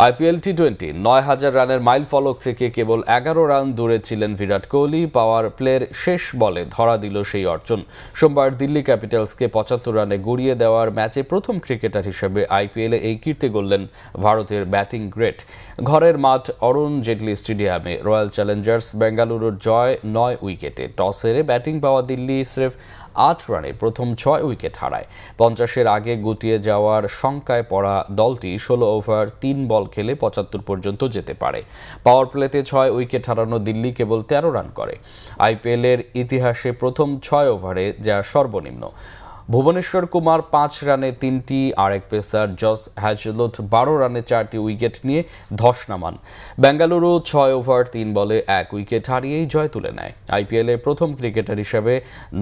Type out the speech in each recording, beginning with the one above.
IPL টি-20 ৯,০০০ রানের mile ফলক থেকে কেবল ১১ রান দূরে ছিলেন বিরাট কোহলি। পাওয়ার প্লের শেষ বলে ধরা দিল সেই অর্জন। সোমবার দিল্লি ক্যাপিটালসকে ৭৫ রানে গড়িয়ে দেওয়ার ম্যাচে প্রথম ক্রিকেটার হিসেবে আইপিএলে এই কীর্তি গড়লেন ভারতের ব্যাটিং গ্রেট। ঘরের মাঠ অরুণ জেটলি স্টেডিয়ামে রয়্যাল চ্যালেঞ্জার্স বেঙ্গালুরুর জয় ৯ উইকেটে। টস হেরে ব্যাটিং পাওয়া দিল্লি স্রেফ ৮ রানে প্রথম ৬ উইকেট হারায়। ৫০-এর আগে গুটিয়ে যাওয়ার শঙ্কায় পড়া দলটি ১৬ ওভার ৩ বল খেলে ৭৫ পর্যন্ত যেতে পারে। পাওয়ার প্লেতে ৬ উইকেট হারানো দিল্লি কেবল ১৩ রান করে। আইপিএলের ইতিহাসে প্রথম ৬ ওভারে যা সর্বনিম্ন। ভুবনেশ্বর কুমার ৫ রানে ৩টি, আরেক পেসার জস হ্যাজেলউড ১২ রানে ৪টি উইকেট নিয়ে ধস নামান। বেঙ্গালুরু ৬ ওভার ৩ বলে ১ উইকেট হারিয়েই জয় তুলে নেয়। আইপিএলে প্রথম ক্রিকেটার হিসেবে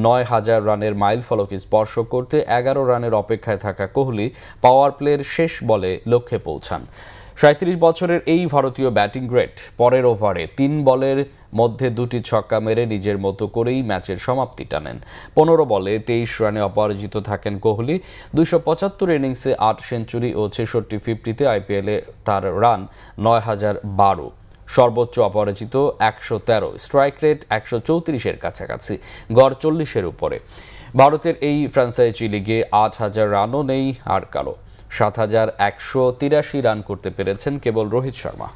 ৯,০০০ রানের মাইল ফলক স্পর্শ করতে ১১ রানের অপেক্ষায় থাকা কোহলি পাওয়ার প্লের শেষ বলে লক্ষ্যে পৌঁছান। ৩৭ বছরের এই ভারতীয় ব্যাটিং গ্রেট পরের ওভারে ৩ বলের মধ্যে ২টি ছক্কা মেরে নিজের মতো করেই ম্যাচের সমাপ্তি টানেন। ১৫ বলে ২৩ রানে অপরাজিত থাকেন কোহলি। ২৭৫ ইনিংসে ৮ সেঞ্চুরি ও ৬৬ ফিফটিতে আইপিএলে তার রান ৯,০১২। সর্বোচ্চ অপরাজিত ১১৩, স্ট্রাইক রেট ১৩৪-এর কাছাকাছি, গড় ৪০-এর উপরে। ভারতের এই ফ্র্যাঞ্চাইজি লিগে ৮,০০০ রানও নেই আর কারো। ৭,১৮৩ রান করতে পেরেছেন কেবল রোহিত শর্মা।